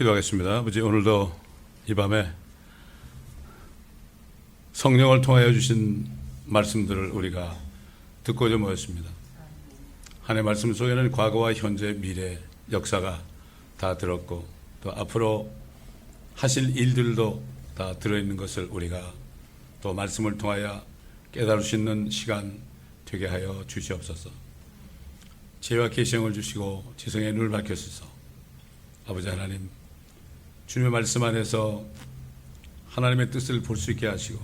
기도하겠습니다. 아버지, 오늘도 이 밤에 성령을 통하여 주신 말씀들을 우리가 듣고자 모였습니다. 하나님의 말씀 속에는 과거와 현재, 미래, 역사가 다 들었고 또 앞으로 하실 일들도 다 들어있는 것을 우리가 또 말씀을 통하여 깨달을 수 있는 시간 되게 하여 주시옵소서. 지혜와 계시형을 주시고 지성의 눈을 밝혀주소서. 아버지 하나님, 주님의 말씀 안에서 하나님의 뜻을 볼 수 있게 하시고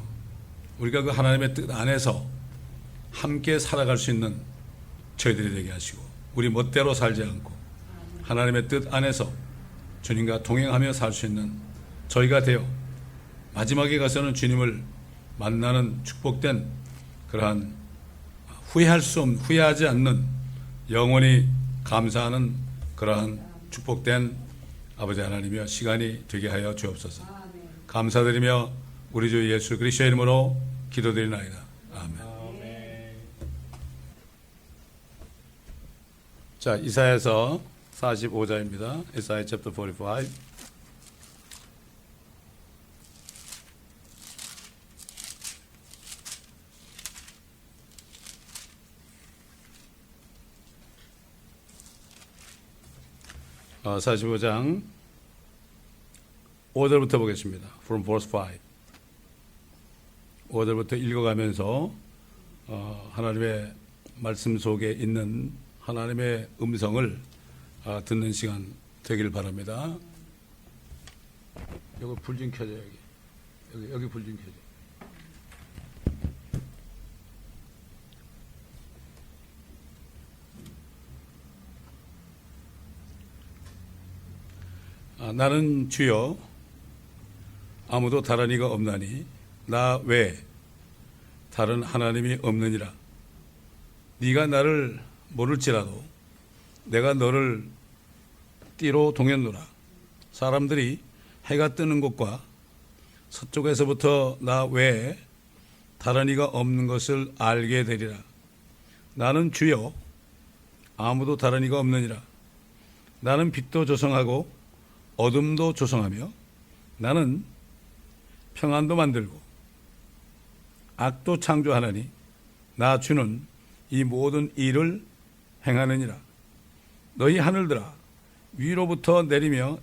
우리가 그 하나님의 뜻 안에서 함께 살아갈 수 있는 저희들이 되게 하시고 우리 멋대로 살지 않고 하나님의 뜻 안에서 주님과 동행하며 살 수 있는 저희가 되어 마지막에 가서는 주님을 만나는 축복된 그러한 후회하지 않는 영원히 감사하는 그러한 축복된 아버지 하나님이여 시간이 되게 하여 주옵소서. 감사드리며 우리 주 예수 그리스도의 이름으로 기도드리나이다. 아멘. 자, 이사야서 45장입니다. 이사야 chapter 45. 어, 45장 5절부터 보겠습니다. From verse 5. 5절부터 읽어가면서 하나님의 말씀 속에 있는 하나님의 음성을 듣는 시간 되길 바랍니다. 여기 불 좀 켜줘. 여기 불 좀 켜줘. 나는 주여 아무도 다른 이가 없나니 나 외에 다른 하나님이 없느니라. 네가 나를 모를지라도 내가 너를 띠로 동였노라. 사람들이 해가 뜨는 곳과 서쪽에서부터 나 외에 다른 이가 없는 것을 알게 되리라. 나는 주여 아무도 다른 이가 없느니라. 나는 빛도 조성하고 어둠도 조성하며 나는 평안도 만들고 악도 창조하나니 나 주는 이 모든 일을 행하느니라. 너희 하늘들아 위로부터 내리며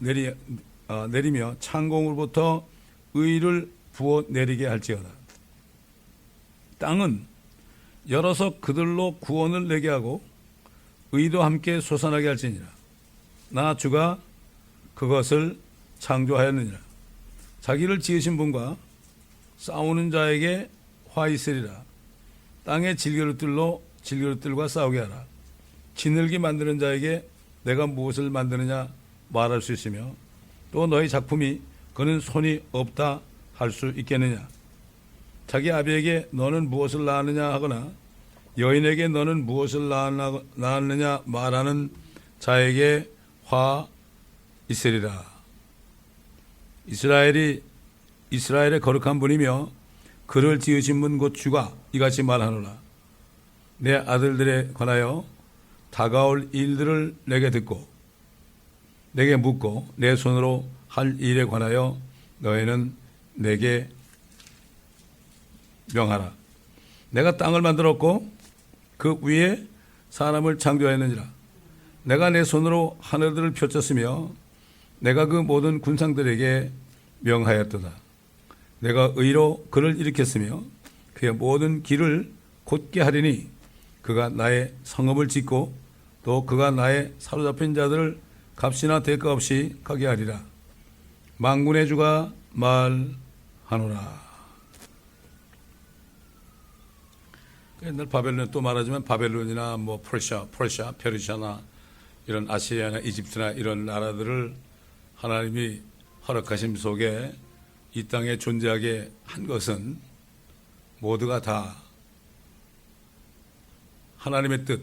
창공으로부터 의를 부어 내리게 할지어다. 땅은 열어서 그들로 구원을 내게 하고 의도 함께 솟아나게 할지니라. 나 주가 그것을 창조하였느니라. 자기를 지으신 분과 싸우는 자에게 화 있으리라. 땅의 질그릇들과 싸우게 하라. 지늘기 만드는 자에게 내가 무엇을 만드느냐 말할 수 있으며 또 너희 작품이 그는 손이 없다 할 수 있겠느냐. 자기 아비에게 너는 무엇을 낳았느냐 하거나 여인에게 너는 무엇을 낳았느냐 말하는 자에게 화 있으리라. 이스라엘의 거룩한 분이며 그를 지으신 분 곧 주가 이같이 말하노라. 내 아들들에 관하여 다가올 일들을 내게 묻고 내 손으로 할 일에 관하여 너희는 내게 명하라. 내가 땅을 만들었고 그 위에 사람을 창조하였느니라. 내가 내 손으로 하늘들을 펼쳤으며 내가 그 모든 군상들에게 명하였도다. 내가 의로 그를 일으켰으며 그의 모든 길을 곧게 하리니 그가 나의 성읍을 짓고 또 그가 나의 사로잡힌 자들을 값이나 대가 없이 가게 하리라. 만군의 주가 말하노라. 옛날 바벨론 또 말하지만 바벨론이나 뭐 페르시아나 이런 아시아나 이집트나 이런 나라들을 하나님이 허락하심 속에 이 땅에 존재하게 한 것은 모두가 다 하나님의 뜻,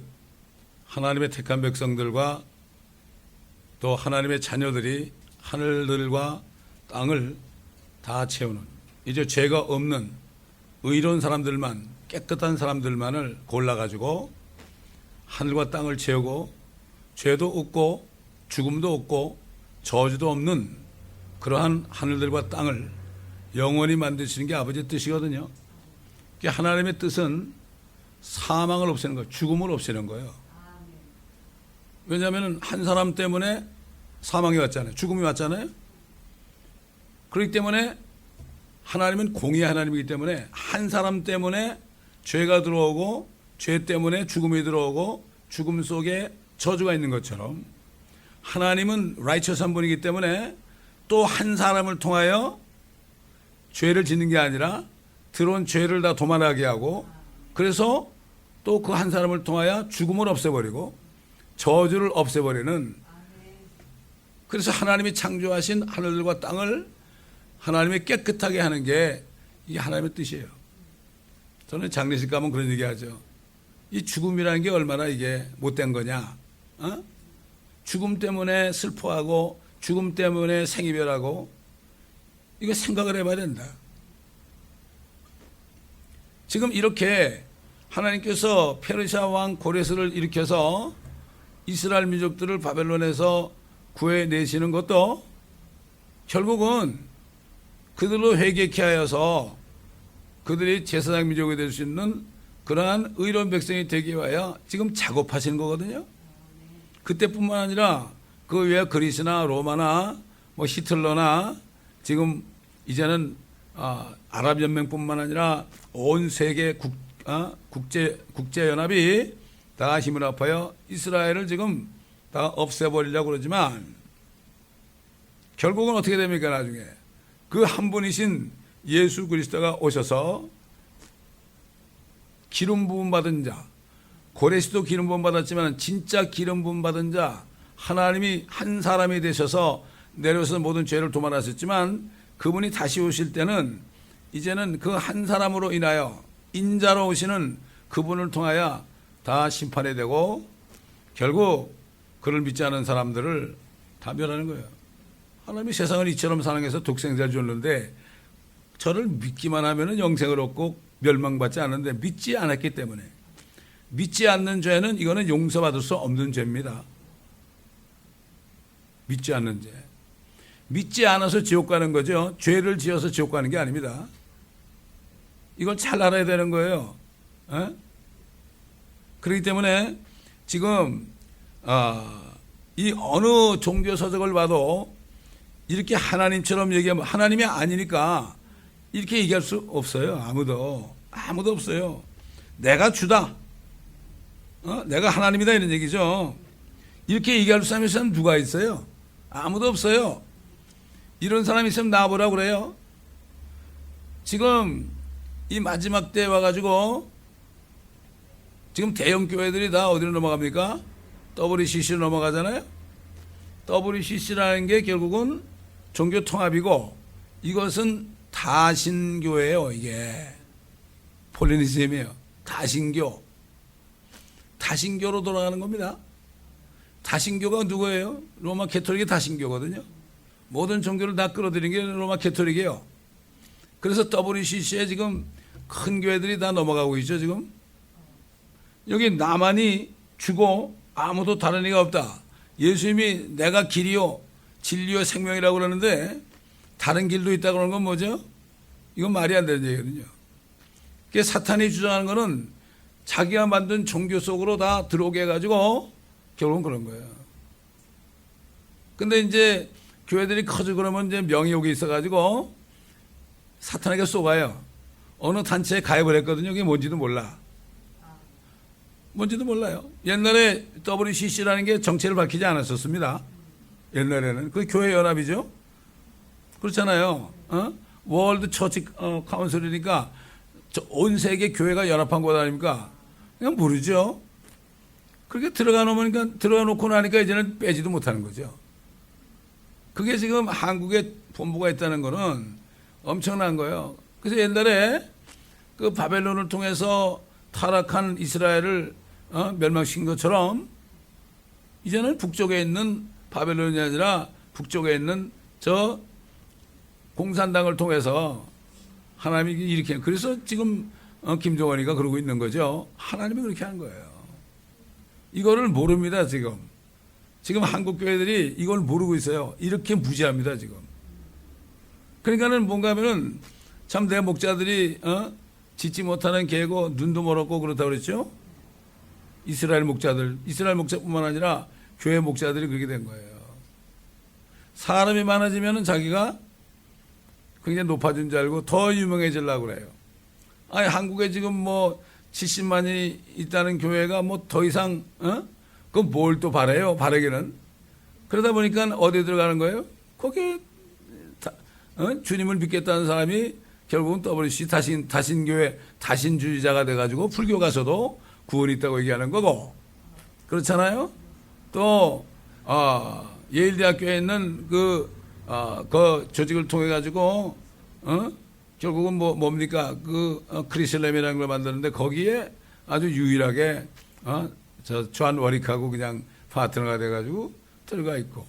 하나님의 택한 백성들과 또 하나님의 자녀들이 하늘들과 땅을 다 채우는, 이제 죄가 없는 의로운 사람들만, 깨끗한 사람들만을 골라가지고 하늘과 땅을 채우고 죄도 없고 죽음도 없고 저주도 없는 그러한 하늘들과 땅을 영원히 만드시는 게 아버지의 뜻이거든요. 하나님의 뜻은 사망을 없애는 거예요. 죽음을 없애는 거예요. 왜냐하면 한 사람 때문에 사망이 왔잖아요. 죽음이 왔잖아요. 그렇기 때문에 하나님은 공의의 하나님이기 때문에 한 사람 때문에 죄가 들어오고 죄 때문에 죽음이 들어오고 죽음 속에 저주가 있는 것처럼 하나님은 righteous한 분이기 때문에 또 한 사람을 통하여 죄를 짓는 게 아니라 들어온 죄를 다 도말하게 하고 그래서 또 그 한 사람을 통하여 죽음을 없애버리고 저주를 없애버리는, 그래서 하나님이 창조하신 하늘들과 땅을 하나님이 깨끗하게 하는 게 이게 하나님의 뜻이에요. 저는 장례식 가면 그런 얘기 하죠. 이 죽음이라는 게 얼마나 이게 못된 거냐. 죽음 때문에 슬퍼하고 죽음 때문에 생이별하고 이거 생각을 해봐야 된다. 지금 이렇게 하나님께서 페르시아 왕 고레스를 일으켜서 이스라엘 민족들을 바벨론에서 구해내시는 것도 결국은 그들로 회개케 하여서 그들이 제사장 민족이 될 수 있는 그러한 의로운 백성이 되기 위하여 지금 작업하시는 거거든요. 그때뿐만 아니라 그 외에 그리스나 로마나 뭐 히틀러나 지금 이제는 아랍연맹뿐만 아니라 온 세계 국제연합이 다 힘을 합하여 이스라엘을 지금 다 없애버리려고 그러지만 결국은 어떻게 됩니까? 나중에 그 한 분이신 예수 그리스도가 오셔서 기름 부음 받은 자, 고레스도 기름 부음 받았지만 진짜 기름 부음 받은 자, 하나님이 한 사람이 되셔서 내려서 모든 죄를 도말하셨지만 그분이 다시 오실 때는 이제는 그 한 사람으로 인하여 인자로 오시는 그분을 통하여 다 심판이 되고 결국 그를 믿지 않은 사람들을 다 멸하는 거예요. 하나님이 세상을 이처럼 사랑해서 독생자를 줬는데 저를 믿기만 하면 영생을 얻고 멸망받지 않는데 믿지 않았기 때문에, 믿지 않는 죄는 이거는 용서받을 수 없는 죄입니다. 믿지 않는 죄. 믿지 않아서 지옥 가는 거죠. 죄를 지어서 지옥 가는 게 아닙니다. 이걸 잘 알아야 되는 거예요. 그렇기 때문에 지금 이 어느 종교 서적을 봐도 이렇게 하나님처럼 얘기하면 하나님이 아니니까 이렇게 얘기할 수 없어요. 아무도 없어요. 내가 주다. 내가 하나님이다 이런 얘기죠. 이렇게 얘기할 사람이 누가 있어요? 아무도 없어요. 이런 사람이 있으면 나와보라고 그래요. 지금 이 마지막 때 와가지고 지금 대형 교회들이 다 어디로 넘어갑니까? WCC로 넘어가잖아요. WCC라는 게 결국은 종교 통합이고 이것은 다신교예요. 이게 폴리니즘이에요. 다신교로 돌아가는 겁니다. 다신교가 누구예요? 로마 캐토릭이 다신교거든요. 모든 종교를 다 끌어들인 게 로마 캐토릭이에요. 그래서 WCC에 지금 큰 교회들이 다 넘어가고 있죠. 지금 여기 나만이 주고 아무도 다른 이가 없다. 예수님이 내가 길이요 진리요 생명이라고 그러는데 다른 길도 있다고 그러는 건 뭐죠? 이건 말이 안 되는 얘기거든요. 그게 사탄이 주장하는 거는 자기가 만든 종교 속으로 다 들어오게 해가지고 결국은 그런 거예요. 근데 이제 교회들이 커지고 그러면 이제 명예욕이 있어가지고 사탄에게 쏘가요. 어느 단체에 가입을 했거든요. 그게 뭔지도 몰라. 뭔지도 몰라요. 옛날에 WCC라는 게 정체를 밝히지 않았었습니다. 옛날에는. 그 교회 연합이죠. 그렇잖아요. 월드 처치 카운슬이니까 온 세계 교회가 연합한 것 아닙니까? 그냥 모르죠. 그렇게 들어가 놓고 나니까 이제는 빼지도 못하는 거죠. 그게 지금 한국에 본부가 있다는 거는 엄청난 거예요. 그래서 옛날에 그 바벨론을 통해서 타락한 이스라엘을 멸망시킨 것처럼 이제는 북쪽에 있는 바벨론이 아니라 북쪽에 있는 저 공산당을 통해서 하나님이 이렇게, 그래서 지금 김정은이가 그러고 있는 거죠. 하나님이 그렇게 한 거예요. 이거를 모릅니다. 지금 지금 한국 교회들이 이걸 모르고 있어요. 이렇게 무지합니다 지금. 그러니까는 뭔가 하면은 참 내 목자들이 짓지 못하는 개고 눈도 멀었고 그렇다고 그랬죠. 이스라엘 목자뿐만 아니라 교회 목자들이 그렇게 된 거예요. 사람이 많아지면은 자기가 굉장히 높아진 줄 알고 더 유명해지려고 그래요. 아니 한국에 지금 뭐 70만이 있다는 교회가 뭐 더 이상 그 뭘 또 바래요? 바라기는. 그러다 보니까 어디 들어가는 거예요? 거기에 주님을 믿겠다는 사람이 결국은 WC 다신교회 다신주의자가 돼가지고 불교 가서도 구원이 있다고 얘기하는 거고, 그렇잖아요. 또 예일대학교에 있는 그 조직을 통해 가지고 결국은 뭡니까 그 크리슬렘이라는 걸 만드는데 거기에 아주 유일하게 저 존 워릭하고 그냥 파트너가 돼가지고 들어가 있고,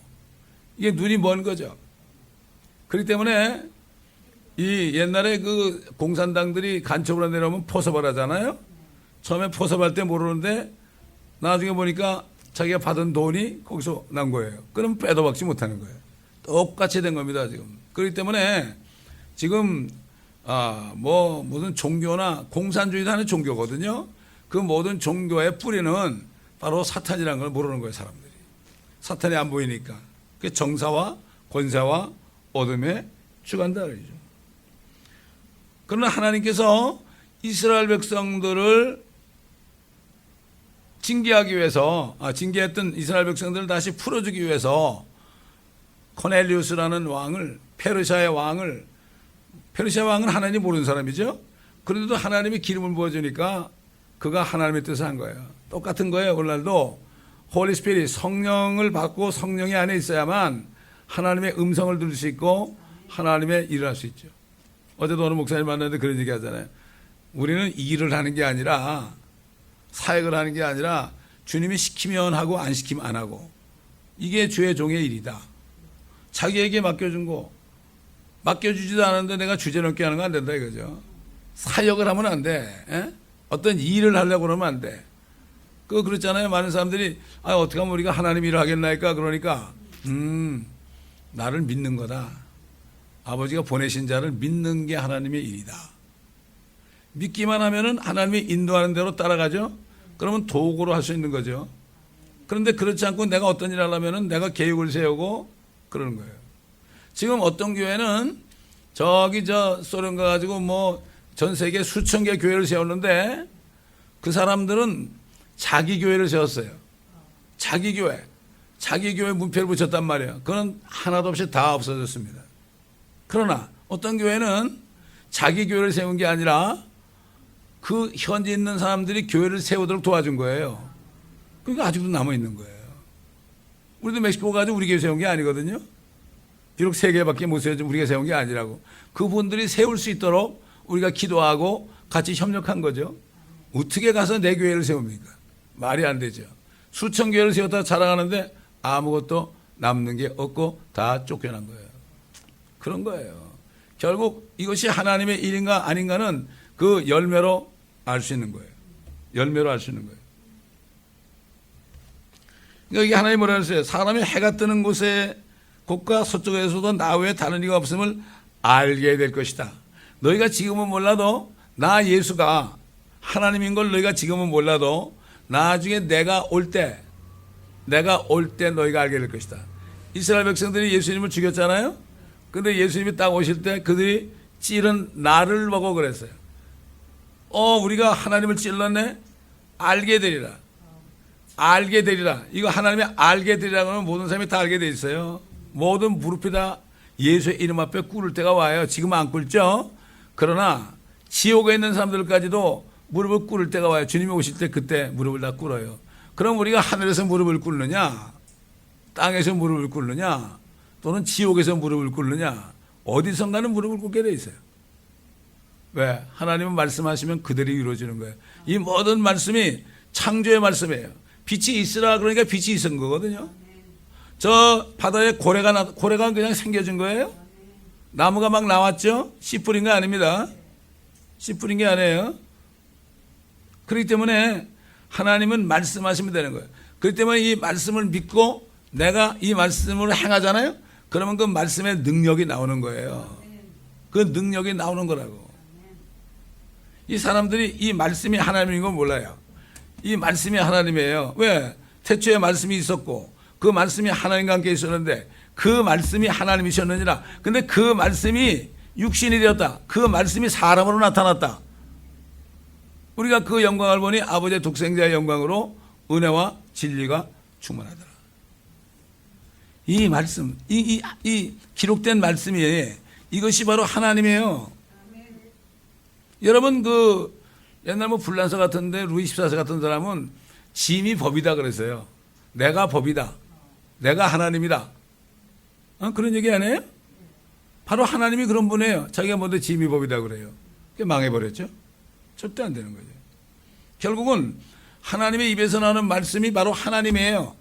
이게 눈이 먼 거죠. 그렇기 때문에 이 옛날에 그 공산당들이 간첩으로 내려오면 포섭을 하잖아요. 처음에 포섭할 때 모르는데 나중에 보니까 자기가 받은 돈이 거기서 난 거예요. 그럼 빼도 박지 못하는 거예요. 똑같이 된 겁니다 지금. 그렇기 때문에 지금 뭐 무슨 종교나 공산주의도 하는 종교거든요. 그 모든 종교의 뿌리는 바로 사탄이라는 걸 모르는 거예요 사람들이. 사탄이 안 보이니까. 그 정사와 권세와 어둠에 주간다 그러죠. 그러나 하나님께서 이스라엘 백성들을 징계하기 위해서 징계했던 이스라엘 백성들을 다시 풀어주기 위해서 코넬리우스라는 왕을, 페르시아의 왕은 하나님 모르는 사람이죠. 그런데도 하나님이 기름을 부어주니까 그가 하나님의 뜻을 한 거예요. 똑같은 거예요. 오늘날도 홀리 스피릿, 성령을 받고 성령이 안에 있어야만 하나님의 음성을 들을 수 있고 하나님의 일을 할 수 있죠. 어제도 어느 목사님 만났는데 그런 얘기 하잖아요. 우리는 일을 하는 게 아니라, 사역을 하는 게 아니라 주님이 시키면 하고 안 시키면 안 하고, 이게 주의 종의 일이다. 자기에게 맡겨준 거 맡겨주지도 않았는데 내가 주제넘게 하는 거 안 된다 이거죠. 사역을 하면 안 돼. 에? 어떤 일을 하려고 그러면 안 돼. 그렇잖아요. 많은 사람들이 어떻게 하면 우리가 하나님 일을 하겠나니까 그러니까 나를 믿는 거다. 아버지가 보내신 자를 믿는 게 하나님의 일이다. 믿기만 하면은 하나님이 인도하는 대로 따라가죠. 그러면 도구로 할 수 있는 거죠. 그런데 그렇지 않고 내가 어떤 일을 하려면은 내가 계획을 세우고 그러는 거예요. 지금 어떤 교회는 소련 가가지고 뭐 전 세계 수천 개 교회를 세웠는데 그 사람들은 자기 교회를 세웠어요. 자기 교회 문패를 붙였단 말이에요. 그건 하나도 없이 다 없어졌습니다. 그러나 어떤 교회는 자기 교회를 세운 게 아니라 그 현지 있는 사람들이 교회를 세우도록 도와준 거예요. 그러니까 아직도 남아있는 거예요. 우리도 멕시코 가지고 우리 교회 세운 게 아니거든요. 비록 3개밖에 못 세웠지만 우리가 세운 게 아니라고. 그분들이 세울 수 있도록 우리가 기도하고 같이 협력한 거죠. 어떻게 가서 내 교회를 세웁니까? 말이 안 되죠. 수천 교회를 세웠다 자랑하는데 아무것도 남는 게 없고 다 쫓겨난 거예요. 그런 거예요. 결국 이것이 하나님의 일인가 아닌가는 그 열매로 알 수 있는 거예요. 열매로 알 수 있는 거예요. 그러니까 이게 하나님 뭐라 그랬어요? 사람이 해가 뜨는 곳에 곳과 서쪽에서도 나 외에 다른 이가 없음을 알게 될 것이다. 너희가 지금은 몰라도 나 예수가 하나님인 걸 너희가 지금은 몰라도 나중에 내가 올 때 너희가 알게 될 것이다. 이스라엘 백성들이 예수님을 죽였잖아요. 근데 예수님이 딱 오실 때 그들이 찌른 나를 보고 그랬어요. 우리가 하나님을 찔렀네? 알게 되리라. 알게 되리라. 이거 하나님의 알게 되리라고 하면 모든 사람이 다 알게 돼 있어요. 모든 무릎이 다 예수의 이름 앞에 꿇을 때가 와요. 지금 안 꿇죠? 그러나 지옥에 있는 사람들까지도 무릎을 꿇을 때가 와요. 주님이 오실 때 그때 무릎을 다 꿇어요. 그럼 우리가 하늘에서 무릎을 꿇느냐? 땅에서 무릎을 꿇느냐? 또는 지옥에서 무릎을 꿇느냐? 어디선가는 무릎을 꿇게 돼 있어요. 왜? 하나님은 말씀하시면 그들이 이루어지는 거예요. 이 모든 말씀이 창조의 말씀이에요. 빛이 있으라 그러니까 빛이 있은 거거든요. 저 바다에 고래가 그냥 생겨진 거예요. 나무가 막 나왔죠. 씨 뿌린 거 아닙니다. 씨 뿌린 게 아니에요. 그렇기 때문에 하나님은 말씀하시면 되는 거예요. 그렇기 때문에 이 말씀을 믿고 내가 이 말씀을 행하잖아요. 그러면 그 말씀의 능력이 나오는 거예요. 그 능력이 나오는 거라고. 이 사람들이 이 말씀이 하나님인 걸 몰라요. 이 말씀이 하나님이에요. 왜? 태초에 말씀이 있었고 그 말씀이 하나님과 함께 있었는데 그 말씀이 하나님이셨느니라. 근데 그 말씀이 육신이 되었다. 그 말씀이 사람으로 나타났다. 우리가 그 영광을 보니 아버지의 독생자의 영광으로 은혜와 진리가 충만하더라. 이 말씀, 이 기록된 말씀이 이것이 바로 하나님이에요. 여러분 그 옛날 뭐 불란서 같은데 루이 14세 같은 사람은 짐이 법이다 그랬어요. 내가 법이다. 내가 하나님이다. 그런 얘기 안 해요? 바로 하나님이 그런 분이에요. 자기가 뭔데 짐이 법이다 그래요. 그게 망해버렸죠. 절대 안 되는 거죠. 결국은 하나님의 입에서 나오는 말씀이 바로 하나님이에요.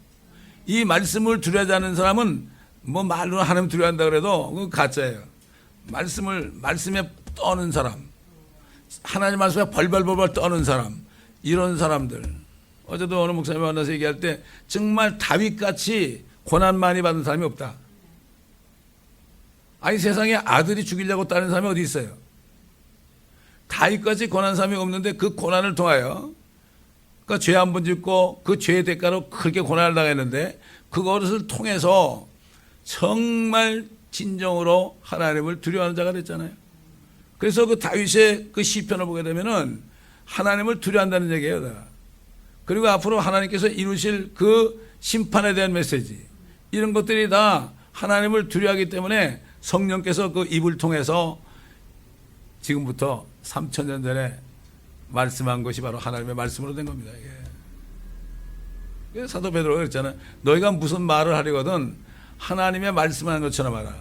이 말씀을 두려워하지 않는 사람은 뭐 말로 하나님 두려워한다 그래도 그건 가짜예요. 말씀에 떠는 사람, 하나님 말씀에 벌벌벌벌 떠는 사람, 이런 사람들. 어제도 어느 목사님 만나서 얘기할 때 정말 다윗같이 고난 많이 받은 사람이 없다. 아니 세상에 아들이 죽이려고 따는 사람이 어디 있어요? 다윗같이 고난 사람이 없는데 그 고난을 통하여 그러니까 죄 한 번 짓고 그 죄의 대가로 크게 고난을 당했는데 그것을 통해서 정말 진정으로 하나님을 두려워하는 자가 됐잖아요. 그래서 그 다윗의 그 시편을 보게 되면은 하나님을 두려워한다는 얘기예요. 그리고 앞으로 하나님께서 이루실 그 심판에 대한 메시지, 이런 것들이 다 하나님을 두려워하기 때문에 성령께서 그 입을 통해서 지금부터 3000년 전에 말씀한 것이 바로 하나님의 말씀으로 된 겁니다. 이게. 사도 베드로가 그랬잖아요. 너희가 무슨 말을 하려거든 하나님의 말씀하는 것처럼 하라.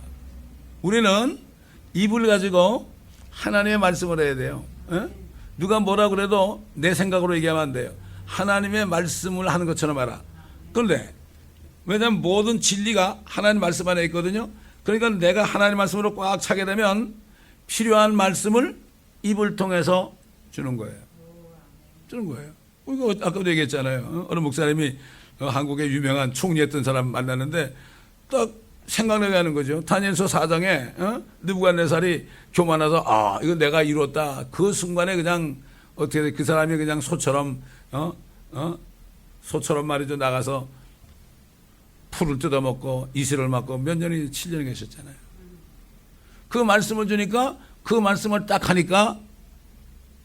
우리는 입을 가지고 하나님의 말씀을 해야 돼요. 에? 누가 뭐라 그래도 내 생각으로 얘기하면 안 돼요. 하나님의 말씀을 하는 것처럼 하라. 그런데 왜냐하면 모든 진리가 하나님 말씀 안에 있거든요. 그러니까 내가 하나님 말씀으로 꽉 차게 되면 필요한 말씀을 입을 통해서 주는 거예요. 주는 거예요. 이거 아까도 얘기했잖아요. 어느 목사님이 한국의 유명한 총리했던 사람 만났는데 딱 생각나게 하는 거죠. 다니엘서 4장에 느부갓네살이 교만해서 이거 내가 이뤘다. 그 순간에 그냥 어떻게 그 사람이 그냥 소처럼 소처럼 말이죠 나가서 풀을 뜯어먹고 이슬을 맞고 몇 년이 7년이 계셨잖아요. 그 말씀을 주니까 그 말씀을 딱 하니까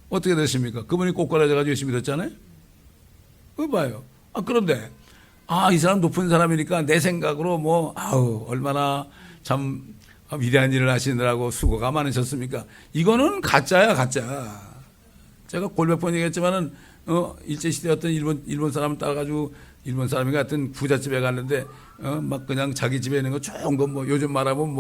어떻게 됐습니까? 그분이 꼬꾸라져가지고 열심히 됐잖아요. 그거 봐요. 그런데 이 사람 높은 사람이니까 내 생각으로 뭐 얼마나 참 위대한 일을 하시느라고 수고가 많으셨습니까? 이거는 가짜야, 가짜. 제가 골몇 번 얘기했지만은 일제시대 어떤 일본 사람을 따라가지고 일본 사람이 같은 부잣집에 갔는데 막 그냥 자기 집에 있는 거 좋은 거 뭐 요즘 말하면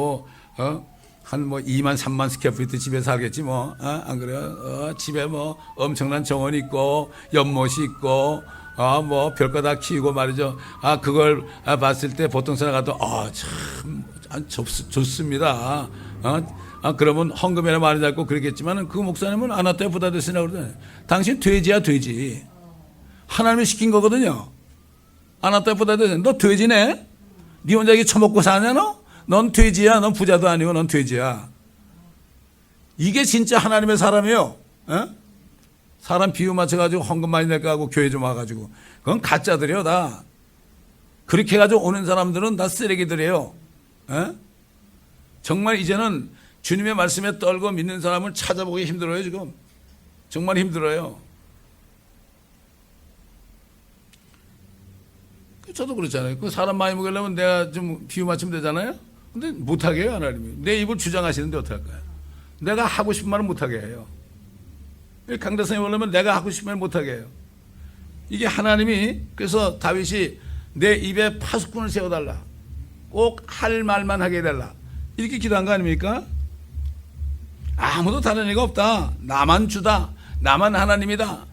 한 2만 3만 스퀘어피트 집에 살겠지 뭐 안 그래요? 집에 뭐 엄청난 정원이 있고 연못이 있고 뭐 별거 다 키우고 말이죠. 그걸 봤을 때 보통 사람가도 참 좋습니다. 그러면 헌금이나 많이 잡고 그랬겠지만 그 목사님은 아나타에 부다 됐으나 그러잖아요. 당신 돼지야 돼지. 하나님이 시킨 거거든요. 아나타에 부다 됐으나 너 돼지네? 네 혼자 이게 처먹고 사냐 너? 넌 돼지야. 넌 부자도 아니고 넌 돼지야. 이게 진짜 하나님의 사람이에요. 에? 사람 비유 맞춰가지고 헌금 많이 낼까 하고 교회 좀 와가지고 그건 가짜들이요 다. 그렇게 해가지고 오는 사람들은 다 쓰레기들이에요. 에? 정말 이제는 주님의 말씀에 떨고 믿는 사람을 찾아보기 힘들어요 지금. 정말 힘들어요. 저도 그렇잖아요. 그 사람 많이 먹이려면 내가 좀 비유 맞추면 되잖아요. 근데 못하게 해요 하나님이. 내 입을 주장하시는데 어떡할까요? 내가 하고 싶은 말은 못하게 해요. 강대상에 오려면 내가 하고 싶은 말 못하게 해요. 이게 하나님이. 그래서 다윗이 내 입에 파수꾼을 세워달라. 꼭 할 말만 하게 해달라. 이렇게 기도한 거 아닙니까? 아무도 다른 애가 없다. 나만 주다. 나만 하나님이다.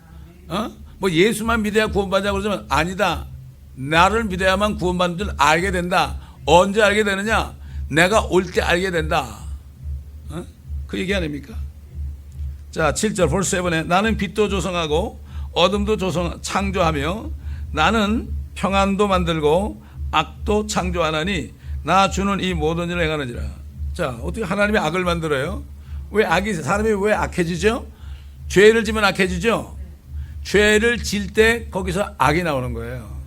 뭐 예수만 믿어야 구원받자고 그러지만 아니다. 나를 믿어야만 구원받는 줄 알게 된다. 언제 알게 되느냐? 내가 올 때 알게 된다. 그 얘기 아닙니까? 자, 7절 벌써 7에 나는 빛도 조성하고 어둠도 창조하며 나는 평안도 만들고 악도 창조하나니 나 주는 이 모든 일을 행하느니라. 자, 어떻게 하나님이 악을 만들어요? 왜 사람이 왜 악해지죠? 죄를 지면 악해지죠? 죄를 질 때 거기서 악이 나오는 거예요.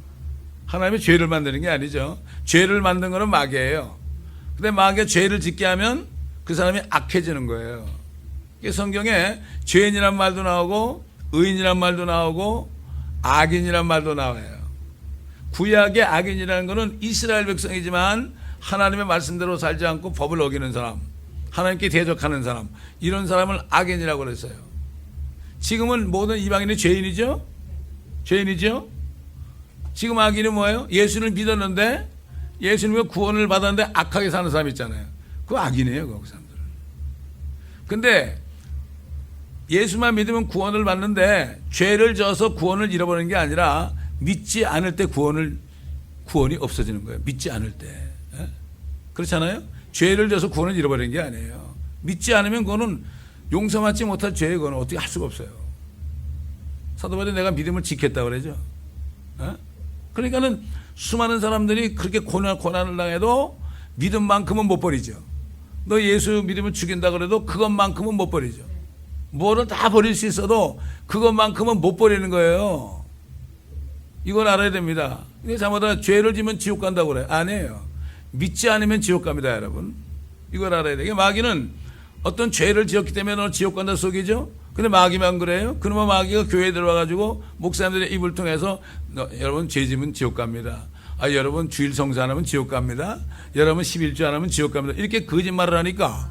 하나님이 죄를 만드는 게 아니죠. 죄를 만든 거는 마귀예요. 근데 마귀가 죄를 짓게 하면 그 사람이 악해지는 거예요. 성경에 죄인이란 말도 나오고 의인이란 말도 나오고 악인이란 말도 나와요. 구약의 악인이라는 것은 이스라엘 백성이지만 하나님의 말씀대로 살지 않고 법을 어기는 사람, 하나님께 대적하는 사람, 이런 사람을 악인이라고 그랬어요. 지금은 모든 이방인이 죄인이죠? 죄인이죠? 지금 악인은 뭐예요? 예수를 믿었는데 예수님의 구원을 받았는데 악하게 사는 사람 있잖아요. 그거 악인이에요, 그 사람들은. 근데 예수만 믿으면 구원을 받는데 죄를 져서 구원을 잃어버리는 게 아니라 믿지 않을 때 구원이 없어지는 거예요. 믿지 않을 때. 그렇잖아요? 죄를 져서 구원을 잃어버리는 게 아니에요. 믿지 않으면 그거는 용서받지 못할 죄예요. 그거는 어떻게 할 수가 없어요. 사도 바울이 내가 믿음을 지켰다고 그러죠. 그러니까는 수많은 사람들이 그렇게 고난을 당해도 믿음만큼은 못 버리죠. 너 예수 믿으면 죽인다 그래도 그것만큼은 못 버리죠. 뭐를 다 버릴 수 있어도 그것만큼은 못 버리는 거예요. 이걸 알아야 됩니다. 잘못하다 죄를 지면 지옥 간다고 그래요. 아니에요. 믿지 않으면 지옥 갑니다, 여러분. 이걸 알아야 돼요. 마귀는 어떤 죄를 지었기 때문에 너 지옥 간다 속이죠. 근데 마귀만 그래요. 그러면 마귀가 교회에 들어와가지고 목사님들의 입을 통해서 여러분 죄 지면 지옥 갑니다. 여러분 주일 성수 안 하면 지옥 갑니다. 여러분 11주 안 하면 지옥 갑니다. 이렇게 거짓말을 하니까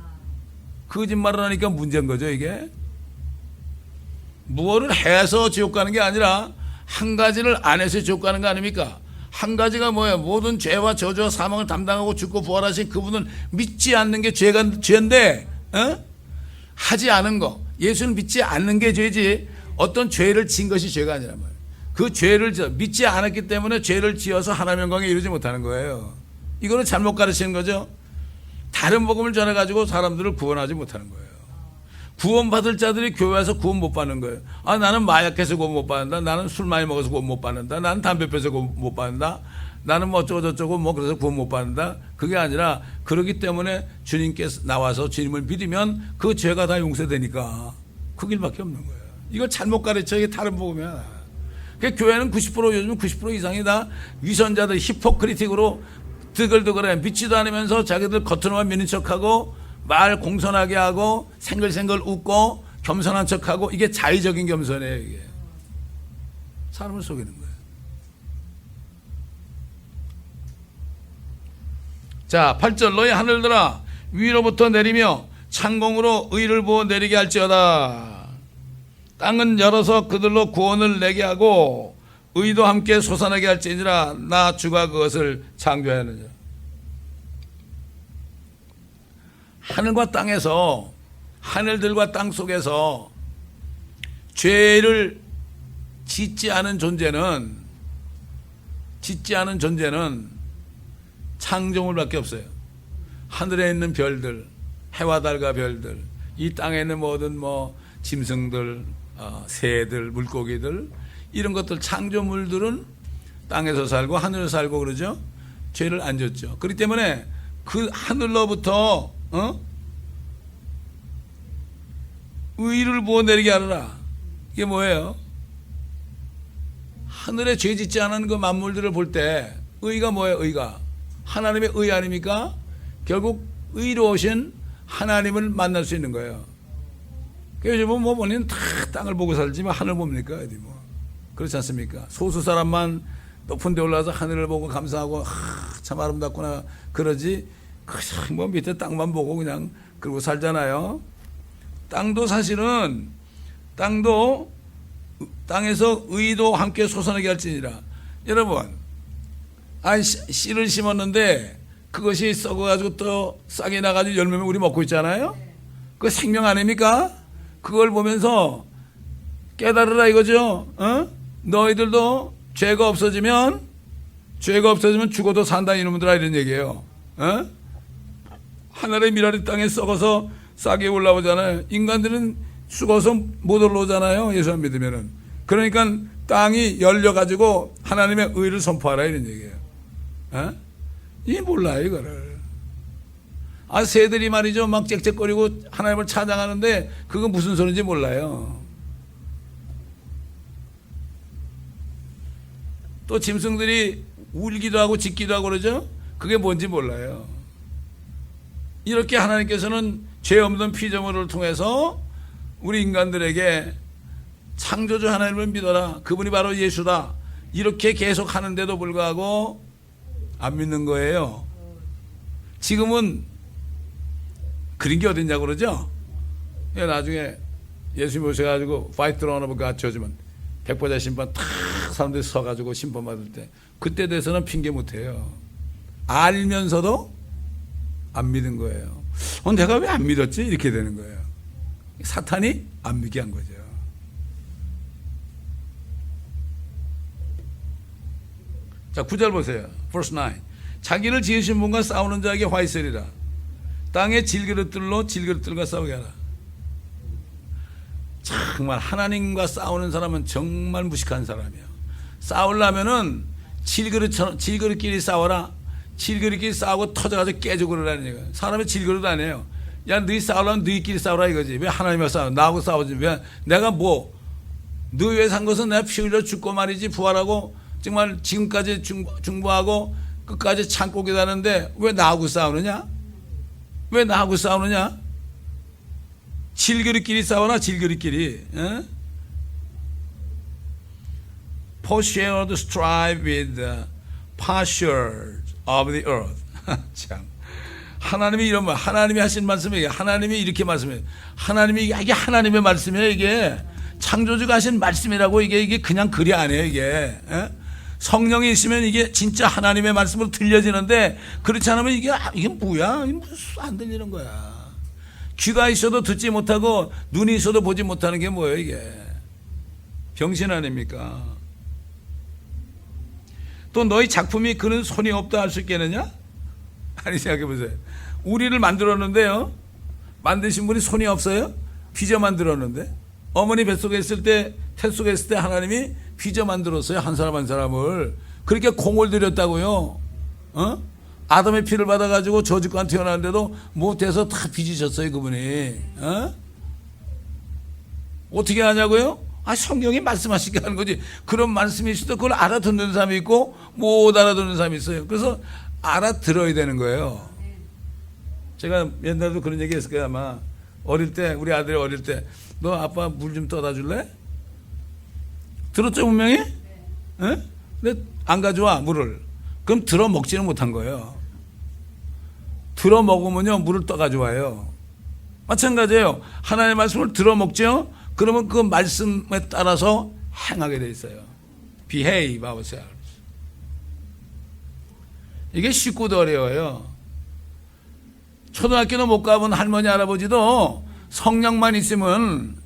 문제인 거죠, 이게. 무엇을 해서 지옥 가는 게 아니라 한 가지를 안 해서 지옥 가는 거 아닙니까? 한 가지가 뭐예요? 모든 죄와 저주와 사망을 담당하고 죽고 부활하신 그분을 믿지 않는 게 죄인데, 하지 않은 거, 예수는 믿지 않는 게 죄지 어떤 죄를 진 것이 죄가 아니란 말이에요. 그 죄를 믿지 않았기 때문에 죄를 지어서 하나님의 영광에 이루지 못하는 거예요. 이거는 잘못 가르치는 거죠. 다른 복음을 전해가지고 사람들을 구원하지 못하는 거예요. 구원받을 자들이 교회 와서 구원 못 받는 거예요. 나는 마약해서 구원 못 받는다. 나는 술 많이 먹어서 구원 못 받는다. 나는 담배 피워서 구원 못 받는다. 나는 뭐 어쩌고 저쩌고 뭐 그래서 구원 못 받는다. 그게 아니라 그러기 때문에 주님께서 나와서 주님을 믿으면 그 죄가 다 용서되니까 그 길밖에 없는 거예요. 이걸 잘못 가르쳐. 이게 다른 복음이야. 그 교회는 90% 요즘 90% 이상이 다 위선자들 히포크리틱으로 드글드글해. 믿지도 않으면서 자기들 겉으로만 믿는 척하고 말 공손하게 하고 생글생글 웃고 겸손한 척하고 이게 자의적인 겸손이에요. 이게 사람을 속이는 거예요. 자, 8절 너희 하늘들아 위로부터 내리며 창공으로 의를 부어 내리게 할지어다. 땅은 열어서 그들로 구원을 내게 하고 의도 함께 솟아나게 할지니라. 나 주가 그것을 창조하느니라. 하늘과 땅에서, 하늘들과 땅 속에서 죄를 짓지 않은 존재는 창조물밖에 없어요. 하늘에 있는 별들, 해와 달과 별들, 이 땅에 있는 모든 짐승들, 새들, 물고기들, 이런 것들, 창조물들은 땅에서 살고 하늘에서 살고 그러죠. 죄를 안 졌죠. 그렇기 때문에 그 하늘로부터 의를 부어내리게 하느라. 이게 뭐예요? 하늘에 죄 짓지 않은 그 만물들을 볼 때 의가 뭐예요? 의가 하나님의 의 아닙니까? 결국 의로우신 하나님을 만날 수 있는 거예요. 요즘은 보면 다 땅을 보고 살지만 하늘 봅니까? 어디 그렇지 않습니까? 소수 사람만 높은 데 올라서 하늘을 보고 감사하고 참 아름답구나 그러지, 그냥 밑에 땅만 보고 그냥 그러고 살잖아요. 땅도 사실은 땅에서 의도 함께 솟아나게 할지니라. 여러분, 씨를 심었는데 그것이 썩어가지고 또 싹이 나가지고 열매를 우리 먹고 있잖아요. 그거 생명 아닙니까? 그걸 보면서 깨달으라 이거죠. 너희들도 죄가 없어지면 죽어도 산다 이놈들아, 이런 얘기예요. 하늘의 미라리 땅에 썩어서 싹이 올라오잖아요. 인간들은 죽어서 못 올라오잖아요. 예수 안 믿으면은. 그러니까 땅이 열려가지고 하나님의 의를 선포하라, 이런 얘기예요. 어? 이 몰라요 이거를. 새들이 말이죠 막 짹짹거리고 하나님을 찬양하는데 그건 무슨 소리인지 몰라요. 또 짐승들이 울기도 하고 짖기도 하고 그러죠. 그게 뭔지 몰라요. 이렇게 하나님께서는 죄 없는 피조물을 통해서 우리 인간들에게 창조주 하나님을 믿어라, 그분이 바로 예수다, 이렇게 계속 하는데도 불구하고 안 믿는 거예요. 지금은 그런 게 어딨냐고 그러죠. 나중에 예수님 오셔가지고 파이트 드론 오브 갓 줘주면 백보자 심판 탁 사람들이 서가지고 심판 받을 때 그때 대해서는 핑계 못해요. 알면서도 안 믿은 거예요. 내가 왜 안 믿었지? 이렇게 되는 거예요. 사탄이 안 믿게 한 거죠. 자, 9절 보세요. verse 9. 자기를 지으신 분과 싸우는 자에게 화 있으리라. 땅의 질그릇들로 질그릇들과 싸우게 하라. 정말 하나님과 싸우는 사람은 정말 무식한 사람이에요. 싸우려면은 질그릇끼리 싸워라. 질그릇끼리 싸우고 터져가지고 깨지고 그러라는 얘기예요. 사람의 질그릇 아니에요. 야, 너희 싸우려면 너희끼리 싸우라 이거지. 왜 하나님과 싸워? 나하고 싸우지. 왜 내가 너희 위해 산 것은 내가 피 흘려 죽고 말이지 부활하고 정말 지금까지 중보하고 끝까지 참고 기다렸는데 왜 나하고 싸우느냐? 왜 나하고 싸우느냐? 질그릇끼리 싸워라. 질그릇끼리. Potsherd strive with the potsherds of the earth. 참. 하나님이 이런 말, 하나님이 하신 말씀이에요. 하나님이 이렇게 말씀해요. 이게 하나님의 말씀이에요. 이게 창조주가 하신 말씀이라고. 이게 그냥 글이 아니에요. 이게 성령이 있으면 이게 진짜 하나님의 말씀으로 들려지는데 그렇지 않으면 이게 뭐야? 무슨 안 들리는 거야. 귀가 있어도 듣지 못하고 눈이 있어도 보지 못하는 게 뭐예요? 이게 병신 아닙니까? 또 너희 작품이 그는 손이 없다 할 수 있겠느냐? 아니, 생각해 보세요. 우리를 만들었는데요, 만드신 분이 손이 없어요? 빚어 만들었는데, 어머니 뱃속에 있을 때, 태 속에 있을 때 하나님이 빚어 만들었어요. 한 사람 한 사람을. 그렇게 공을 들였다고요. 아담의 피를 받아가지고 저주권 태어났는데도 못해서 다 빚으셨어요, 그분이. 어떻게 하냐고요? 성경이 말씀하시게 하는 거지. 그런 말씀이 있어도 그걸 알아듣는 사람이 있고 못 알아듣는 사람이 있어요. 그래서 알아들어야 되는 거예요. 제가 옛날에도 그런 얘기 했을 거예요. 아마 어릴 때, 우리 아들이 어릴 때, 너 아빠 물 좀 떠다 줄래? 들었죠, 분명히? 근데 안 가져와, 물을. 그럼 들어 먹지는 못한 거예요. 들어 먹으면요, 물을 떠 가져와요. 마찬가지예요. 하나님의 말씀을 들어 먹죠? 그러면 그 말씀에 따라서 행하게 돼 있어요. Behave ourselves. 이게 쉽고도 어려워요. 초등학교도 못 가본 할머니 할아버지도 성령만 있으면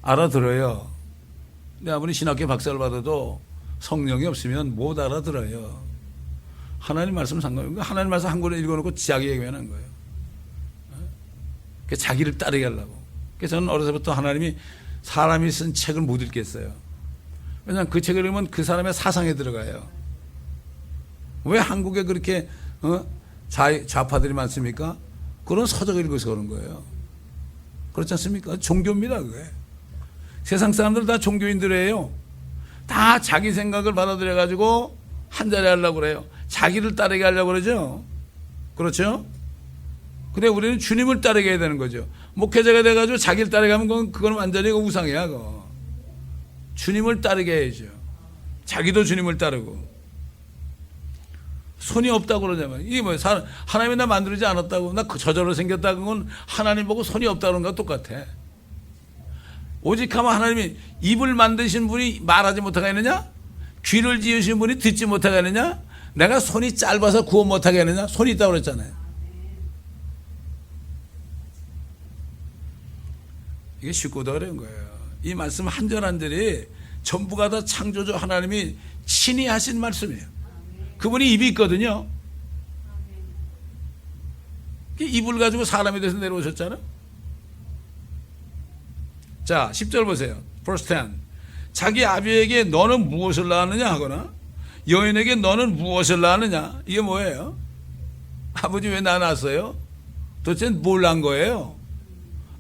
알아들어요. 근데 아무리 신학교 박사를 받아도 성령이 없으면 못 알아들어요. 하나님 말씀 상관없고 하나님 말씀 한 권을 읽어놓고 자기 얘기만 한 거예요. 자기를 따르게 하려고. 그래서 저는 어려서부터 하나님이 사람이 쓴 책을 못 읽겠어요. 왜냐하면 그 책을 읽으면 그 사람의 사상에 들어가요. 왜 한국에 그렇게 좌파들이 많습니까? 그런 서적을 읽어서 그런 거예요. 그렇지 않습니까? 종교입니다, 그게. 세상 사람들 다 종교인들이에요. 다 자기 생각을 받아들여가지고 한 자리 하려고 그래요. 자기를 따르게 하려고 그러죠. 그렇죠? 근데 우리는 주님을 따르게 해야 되는 거죠. 목회자가 돼가지고 자기를 따라가면 그건 완전히 우상이야. 그거. 주님을 따르게 해야죠. 자기도 주님을 따르고. 손이 없다고 그러냐면 이게 뭐예요? 하나님이 나 만들지 않았다고, 나 저절로 생겼다고, 그건 하나님 보고 손이 없다는 거랑 똑같아. 오직 하면 하나님이 입을 만드신 분이 말하지 못하게 하느냐? 귀를 지으신 분이 듣지 못하게 하느냐? 내가 손이 짧아서 구원 못하게 하느냐? 손이 있다고 그랬잖아요. 이게 쉽고도 어려운 거예요. 이 말씀 한 절 한 절이 전부가 다 창조주 하나님이 친히 하신 말씀이에요. 그분이 입이 있거든요. 입을 가지고 사람이 돼서 내려오셨잖아요. 자, 10절 보세요. verse 10. 자기 아비에게 너는 무엇을 낳았느냐 하거나 여인에게 너는 무엇을 낳느냐? 이게 뭐예요? 아버지 왜 나 낳았어요? 도대체 뭘 낳은 거예요?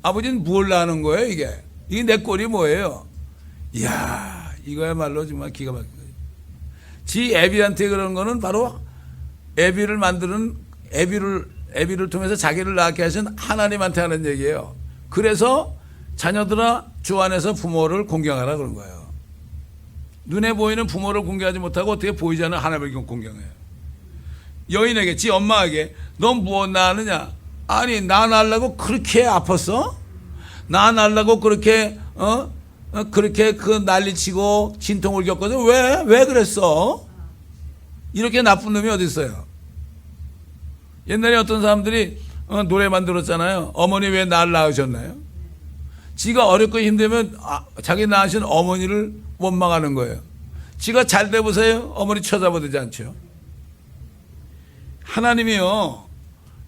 아버지는 뭘 낳는 거예요, 이게? 이게 내 꼴이 뭐예요? 이야, 이거야말로 정말 기가 막힌 거죠. 지 애비한테 그런 거는 바로 애비를 만드는, 애비를 통해서 자기를 낳게 하신 하나님한테 하는 얘기예요. 그래서 자녀들아 주 안에서 부모를 공경하라 그런 거예요. 눈에 보이는 부모를 공경하지 못하고 어떻게 보이지 않는 하나님을 공경해요. 여인에게, 지 엄마에게 넌 무엇 낳느냐? 아니, 나 낳으려고 그렇게 아팠어? 나 낳으려고 그렇게 그렇게 그 난리치고 진통을 겪어서 왜 그랬어? 이렇게 나쁜 놈이 어디 있어요? 옛날에 어떤 사람들이 노래 만들었잖아요. 어머니 왜 날 낳으셨나요? 지가 어렵고 힘들면 자기 낳으신 어머니를 원망하는 거예요. 지가 잘 돼 보세요. 어머니 쳐다보지 않죠. 하나님이요.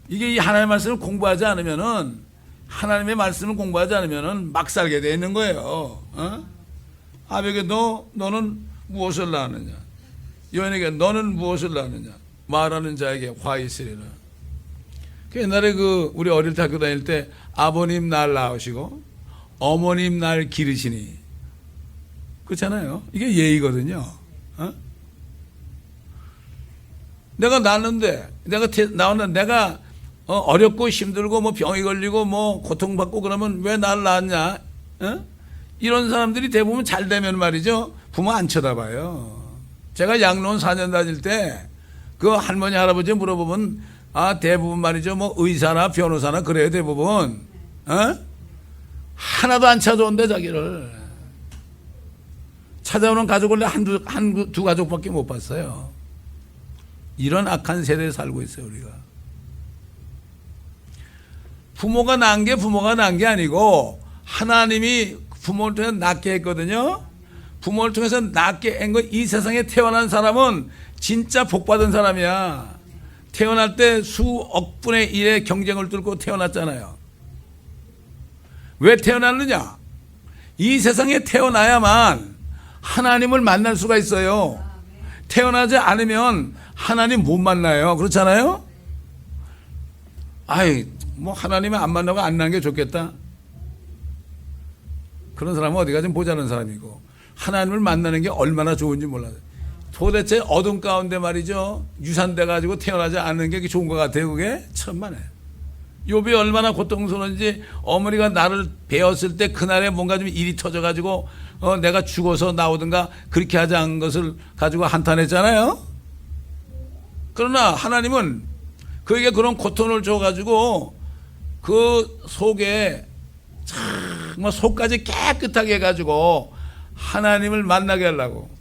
이게 이 하나님의 말씀을 공부하지 않으면은, 하나님의 말씀을 공부하지 않으면은 막 살게 돼 있는 거예요. 아베게 너는 무엇을 낳느냐? 여인에게 너는 무엇을 낳느냐? 말하는 자에게 화 있으리라. 그 옛날에 우리 어릴 때 학교 다닐 때 아버님 날 낳으시고 어머님 날 기르시니, 그렇잖아요. 이게 예의거든요. 내가 낳았는데, 내가 어렵고 힘들고 뭐 병이 걸리고 뭐 고통받고 그러면 왜 날 낳았냐? 이런 사람들이 대부분 잘 되면 말이죠, 부모 안 쳐다봐요. 제가 양로원 4년 다닐 때 그 할머니 할아버지 물어보면 대부분 말이죠, 뭐 의사나 변호사나 그래요. 대부분 하나도 안 찾아온대. 자기를 찾아오는 가족을 한두 가족밖에 못 봤어요. 이런 악한 세대에 살고 있어요, 우리가. 부모가 낳은 게 아니고 하나님이 부모를 통해서 낳게 했거든요. 부모를 통해서 낳게 한 거, 이 세상에 태어난 사람은 진짜 복받은 사람이야. 태어날 때 수억 분의 1의 경쟁을 뚫고 태어났잖아요. 왜 태어났느냐? 이 세상에 태어나야만 하나님을 만날 수가 있어요. 태어나지 않으면 하나님 못 만나요. 그렇잖아요? 뭐 하나님을 안 만나고 안 나는 게 좋겠다. 그런 사람은 어디가 좀 모자란 사람이고, 하나님을 만나는 게 얼마나 좋은지 몰라요. 도대체 어둠 가운데 말이죠, 유산돼 가지고 태어나지 않는 게 좋은 것 같아요. 그게 천만에. 욥이 얼마나 고통스러운지, 어머니가 나를 배웠을 때 그날에 뭔가 좀 일이 터져 가지고 내가 죽어서 나오든가 그렇게 하지 않은 것을 가지고 한탄했잖아요. 그러나 하나님은 그에게 그런 고통을 줘 가지고 그 속에 정말 속까지 깨끗하게 해가지고 하나님을 만나게 하려고.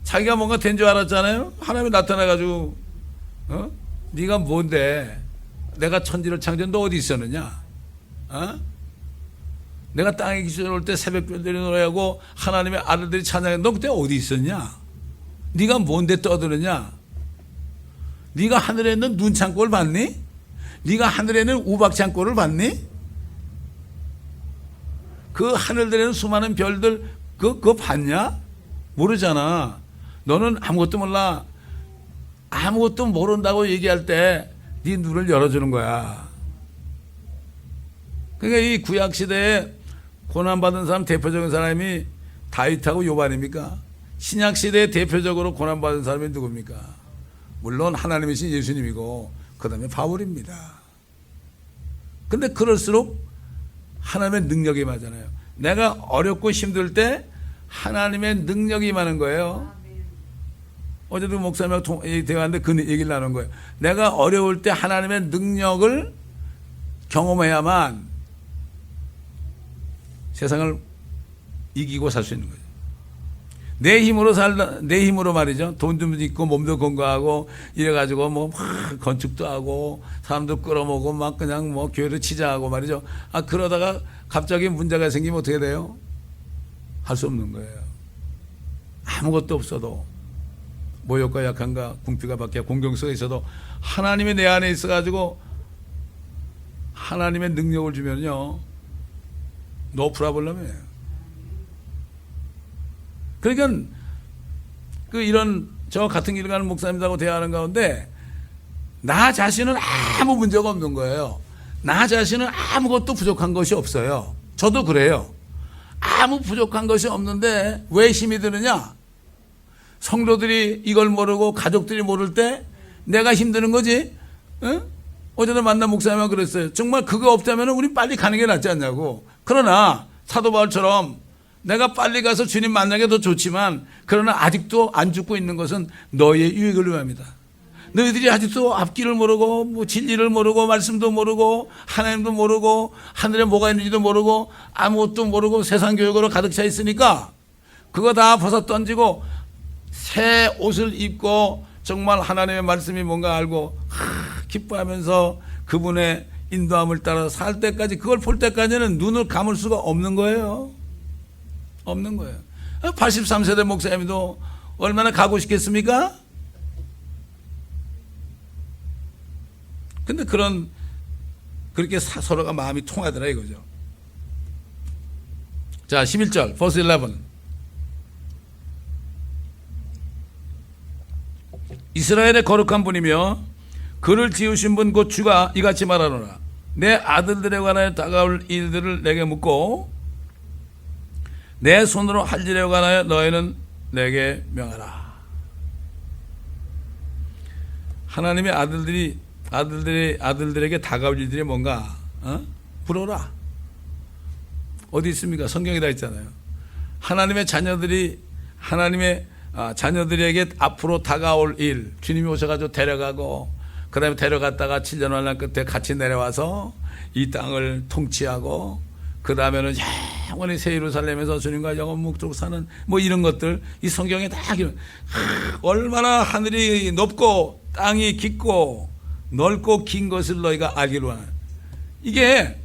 자기가 뭔가 된 줄 알았잖아요. 하나님이 나타나가지고 네가 뭔데? 내가 천지를 창조한 너 어디 있었느냐? 내가 땅에 기술올 때 새벽별들이 노래하고 하나님의 아들들이 찬양해. 너 그때 어디 있었냐? 네가 뭔데 떠드느냐? 네가 하늘에 있는 눈창골 봤니? 네가 하늘에 있는 우박창골을 봤니? 그 하늘들에는 수많은 별들 그거 봤냐? 모르잖아. 너는 아무것도 몰라. 아무것도 모른다고 얘기할 때 네 눈을 열어주는 거야. 그러니까 이 구약 시대에 고난받은 사람 대표적인 사람이 다윗하고 욥 아닙니까? 신약 시대에 대표적으로 고난받은 사람이 누굽니까? 물론 하나님이신 예수님이고 그 다음에 바울입니다. 근데 그럴수록 하나님의 능력이 임하잖아요. 내가 어렵고 힘들 때 하나님의 능력이 임하는 거예요. 어제도 목사님하고 대화하는데 그 얘기를 나눈 거예요. 내가 어려울 때 하나님의 능력을 경험해야만 세상을 이기고 살 수 있는 거예요. 내 힘으로 말이죠. 돈도 있고 몸도 건강하고 이래가지고 뭐 막 건축도 하고 사람도 끌어모으고 막 그냥 뭐 교회를 치자하고 말이죠. 그러다가 갑자기 문제가 생기면 어떻게 돼요? 할 수 없는 거예요. 아무것도 없어도, 모욕과 약함과 궁핍과 박해 공경성에 있어도 하나님이 내 안에 있어가지고 하나님의 능력을 주면요, 노 프라블럼이에요. 그러니까 이런 저 같은 길 가는 목사님들하고 대화하는 가운데 나 자신은 아무 문제가 없는 거예요. 나 자신은 아무것도 부족한 것이 없어요. 저도 그래요. 아무 부족한 것이 없는데 왜 힘이 드느냐? 성도들이 이걸 모르고 가족들이 모를 때 내가 힘드는 거지. 응? 어제도 만난 목사님이 그랬어요. 정말 그거 없다면 우리 빨리 가는 게 낫지 않냐고. 그러나 사도 바울처럼 내가 빨리 가서 주님 만나는 게 더 좋지만 그러나 아직도 안 죽고 있는 것은 너희의 유익을 위함이다. 너희들이 아직도 앞길을 모르고 뭐 진리를 모르고 말씀도 모르고 하나님도 모르고 하늘에 뭐가 있는지도 모르고 아무것도 모르고 세상 교육으로 가득 차 있으니까 그거 다 벗어 던지고 새 옷을 입고 정말 하나님의 말씀이 뭔가 알고 기뻐하면서 그분의 인도함을 따라 살 때까지 그걸 볼 때까지는 눈을 감을 수가 없는 거예요. 없는 거예요. 83세대 목사님도 얼마나 가고 싶겠습니까? 근데 그렇게 서로가 마음이 통하더라 이거죠. 자, 11절, verse 11. 이스라엘의 거룩한 분이며 그를 지으신 분 곧 주가 이같이 말하노라. 내 아들들에 관하여 다가올 일들을 내게 묻고 내 손으로 할 일에 관하여 너희는 내게 명하라. 하나님의 아들들에게 다가올 일들이 뭔가 물어라. 어디 있습니까? 성경에 다 있잖아요. 하나님의 자녀들에게 앞으로 다가올 일, 주님이 오셔가지고 데려가고 그 다음에 데려갔다가 7년 환란 끝에 같이 내려와서 이 땅을 통치하고 그 다음에는 영원히 새 예루살렘에서 주님과 영원 묵도록 사는 뭐 이런 것들 이 성경에 다 얼마나 하늘이 높고 땅이 깊고 넓고 긴 것을 너희가 알기로 하는. 이게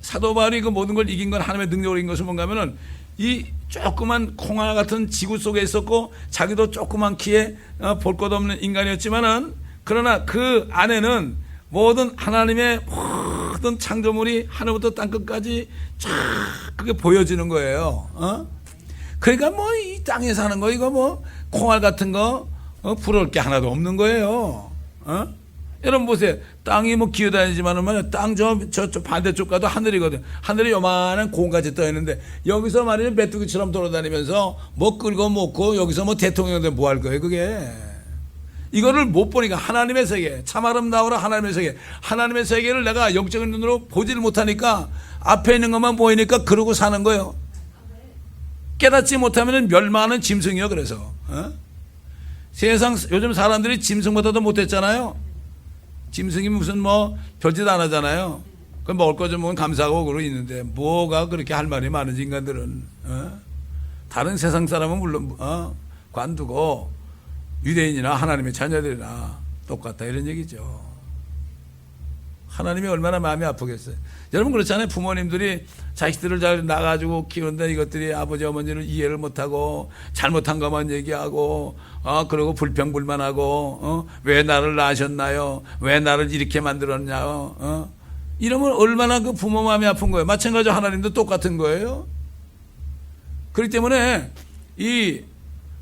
사도 바울이 그 모든 걸 이긴 건 하나님의 능력으로 이긴 것은 뭔가 하면은 이 조그만 콩알 같은 지구 속에 있었고 자기도 조그만 키에 볼 것 없는 인간이었지만은 그러나 그 안에는 모든 하나님의 모든 창조물이 하늘부터 땅끝까지 쫙 그게 보여지는 거예요. 그러니까 뭐 이 땅에 사는 거 이거 뭐 콩알 같은 거 부러울 게 하나도 없는 거예요. 여러분 보세요. 땅이 뭐 기어다니지만은 말이야. 땅 저 반대쪽 가도 하늘이거든. 하늘에 요만한 공같이 떠 있는데 여기서 말이야 메뚜기처럼 돌아다니면서 뭐 끌고 먹고 여기서 뭐 대통령 되면 뭐 할 거예요 그게. 이거를 못 보니까 하나님의 세계 참 아름다워라 하나님의 세계. 하나님의 세계를 내가 영적인 눈으로 보지를 못하니까 앞에 있는 것만 보이니까 그러고 사는 거예요. 깨닫지 못하면 멸망하는 짐승이요. 그래서 세상 요즘 사람들이 짐승보다도 못했잖아요. 짐승이 무슨 뭐 별짓 안 하잖아요. 그 먹을 거 좀 먹으면 감사하고 그러고 있는데 뭐가 그렇게 할 말이 많은지 인간들은 다른 세상 사람은 물론 관두고 유대인이나 하나님의 자녀들이나 똑같다 이런 얘기죠. 하나님이 얼마나 마음이 아프겠어요. 여러분 그렇잖아요. 부모님들이 자식들을 잘 나가지고 키우는데 이것들이 아버지 어머니를 이해를 못하고 잘못한 것만 얘기하고 그러고 불평불만하고 왜 나를 낳으셨나요? 왜 나를 이렇게 만들었냐요? 이러면 얼마나 그 부모 마음이 아픈 거예요. 마찬가지로 하나님도 똑같은 거예요. 그렇기 때문에 이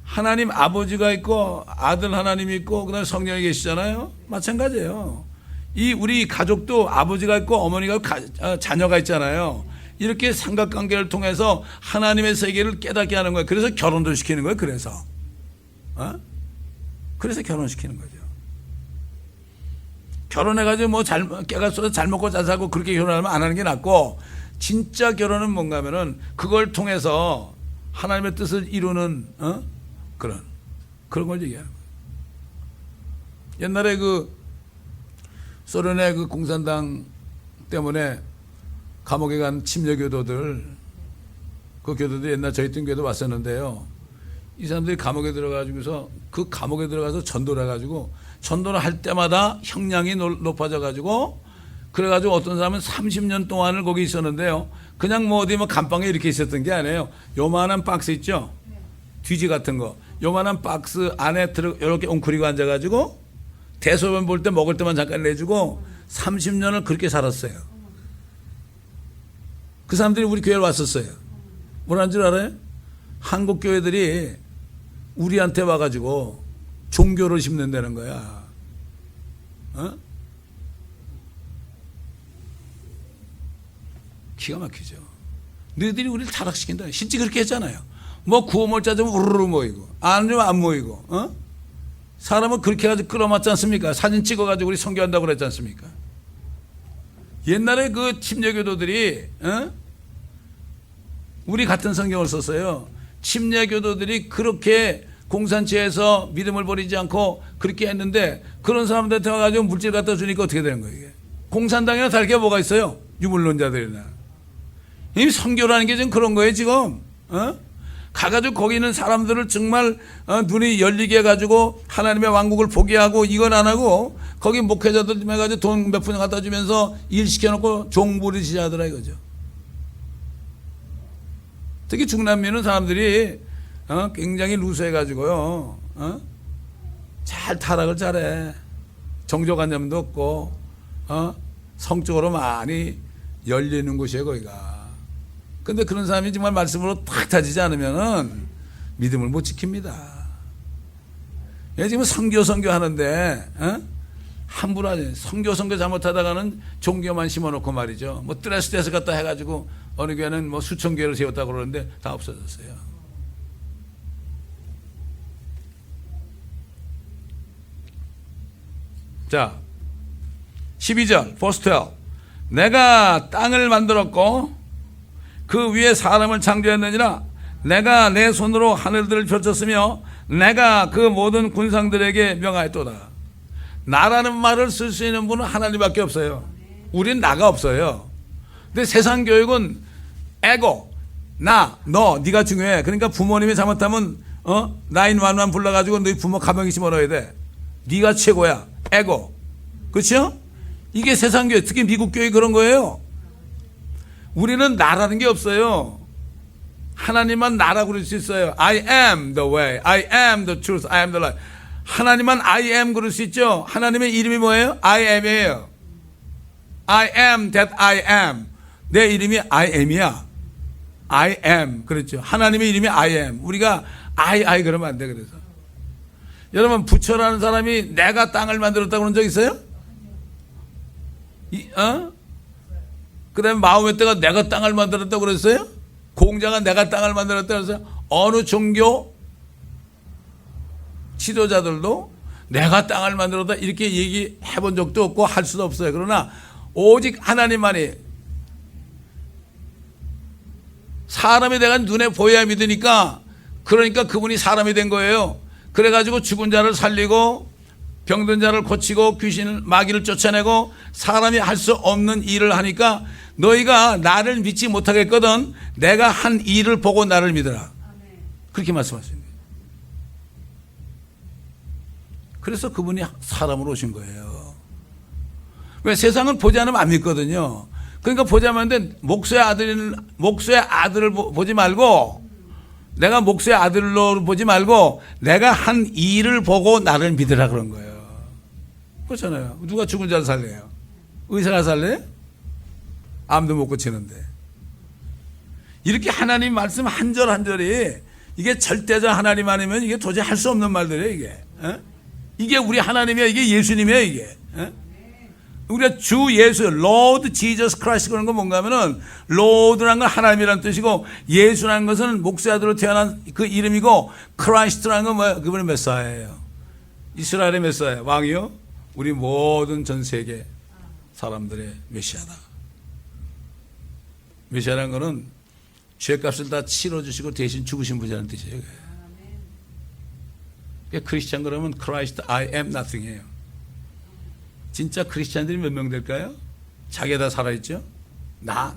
하나님 아버지가 있고 아들 하나님이 있고 그다음에 성령이 계시잖아요. 마찬가지예요. 이 우리 가족도 아버지가 있고 어머니가 있고 자녀가 있잖아요. 이렇게 삼각관계를 통해서 하나님의 세계를 깨닫게 하는 거예요. 그래서 결혼도 시키는 거예요. 그래서 결혼시키는 거죠. 결혼해가지고 뭐 깨가 잘 먹고 잘 살고 그렇게 결혼하면 안 하는 게 낫고 진짜 결혼은 뭔가 하면은 그걸 통해서 하나님의 뜻을 이루는 그런 걸 얘기하는 거예요. 옛날에 소련의 공산당 때문에 감옥에 간 침례 교도들, 그 교도들이 옛날 저희 등 교도 왔었는데요. 이 사람들이 감옥에 들어가지고서 그 감옥에 들어가서 전도를 해가지고 전도를 할 때마다 형량이 높아져가지고 그래가지고 어떤 사람은 30년 동안을 거기 있었는데요. 그냥 뭐 어디 뭐 감방에 이렇게 있었던 게 아니에요. 요만한 박스 있죠? 뒤지 같은 거. 요만한 박스 안에 이렇게 웅크리고 앉아가지고 대소변 볼 때 먹을 때만 잠깐 내주고 30년을 그렇게 살았어요. 그 사람들이 우리 교회에 왔었어요. 뭐라는 줄 알아요? 한국 교회들이 우리한테 와가지고 종교를 심는다는 거야. 어? 기가 막히죠. 너희들이 우리를 타락시킨다. 실제 그렇게 했잖아요. 뭐 구호물자 좀 우르르 모이고 안 좀 안 모이고, 어? 사람은 그렇게 해가지고 끌어맞지 않습니까? 사진 찍어가지고 우리 선교한다고 그랬지 않습니까? 옛날에 그 침례교도들이, 어? 우리 같은 성경을 썼어요. 침례교도들이 그렇게 공산체에서 믿음을 버리지 않고 그렇게 했는데 그런 사람들한테 와가지고 물질 갖다 주니까 어떻게 되는 거예요, 이게? 공산당이나 다를 게 뭐가 있어요? 유물론자들이나. 이 선교라는 게 지금 그런 거예요, 지금. 어? 가가지고 거기 있는 사람들을 정말 눈이 열리게 해가지고 하나님의 왕국을 보게 하고 이건 안 하고 거기 목회자들 좀 해가지고 돈 몇 푼 갖다 주면서 일 시켜놓고 종부리시 하더라 이거죠. 특히 중남미는 사람들이 굉장히 루스해가지고요. 잘 타락을 잘해. 정조관념도 없고 성적으로 많이 열리는 곳이에요 거기가. 근데 그런 사람이 정말 말씀으로 탁 다지지 않으면은 믿음을 못 지킵니다. 지금 선교 하는데 함부로 하지. 선교 잘못하다가는 종교만 심어놓고 말이죠. 뭐 드레스 갖다 해가지고 어느 교회는 뭐 수천 교회를 세웠다고 그러는데 다 없어졌어요. 자, 12절, verse 12. 내가 땅을 만들었고 그 위에 사람을 창조했느니라. 내가 내 손으로 하늘들을 펼쳤으며 내가 그 모든 군상들에게 명하였도다. 나라는 말을 쓸 수 있는 분은 하나님밖에 없어요. 우린 나가 없어요. 근데 세상 교육은 에고, 나, 너, 네가 중요해. 그러니까 부모님이 잘못하면 911 불러가지고 너희 부모 가방에 집어넣어야 돼. 네가 최고야. 에고. 그렇죠? 이게 세상 교육, 특히 미국 교육 그런 거예요. 우리는 나라는 게 없어요. 하나님만 나라고 그럴 수 있어요. I am the way, I am the truth, I am the life. 하나님만 I am 그럴 수 있죠. 하나님의 이름이 뭐예요? I am이에요. I am that I am. 내 이름이 I am이야. I am. 그렇죠. 하나님의 이름이 I am. 우리가 I 그러면 안 돼. 그래서 여러분 부처라는 사람이 내가 땅을 만들었다고 그런 적 있어요? 그 다음에 마호메트가 내가 땅을 만들었다고 그랬어요? 공자가 내가 땅을 만들었다고 그랬어요? 어느 종교 지도자들도 내가 땅을 만들었다 이렇게 얘기해 본 적도 없고 할 수도 없어요. 그러나 오직 하나님만이 사람이 내가 눈에 보여야 믿으니까 그러니까 그분이 사람이 된 거예요. 그래가지고 죽은 자를 살리고 병든 자를 고치고 귀신을 마귀를 쫓아내고 사람이 할 수 없는 일을 하니까 너희가 나를 믿지 못하겠거든 내가 한 일을 보고 나를 믿어라. 그렇게 말씀하시는 거예요. 그래서 그분이 사람으로 오신 거예요. 왜 세상은 보지 않으면 안 믿거든요. 그러니까 보자면 안 돼. 목수의 아들을 보지 말고 내가 목수의 아들로 보지 말고 내가 한 일을 보고 나를 믿으라 그런 거예요. 그렇잖아요. 누가 죽은 자를 살려요? 의사가 살려요? 암도 못 고치는데. 이렇게 하나님 말씀 한 절 한 절이 이게 절대적 하나님 아니면 이게 도저히 할 수 없는 말들이에요 이게. 이게 우리 하나님이야. 이게 예수님이야 이게. 우리가 주 예수, Lord Jesus Christ 그런 건 뭔가 하면은 Lord라는 건 하나님이라는 뜻이고 예수라는 것은 목수의 아들로 태어난 그 이름이고 Christ라는 건 뭐야? 그분의 메사예요. 이스라엘의 메사야. 왕이요? 우리 모든 전 세계 사람들의 메시아다. 메시아라는 것은 죄값을 다 치러주시고 대신 죽으신 분이라는 뜻이에요. 크리스찬 그러면 Christ I am nothing이에요. 진짜 크리스찬들이 몇 명 될까요? 자기가 다 살아있죠? 나가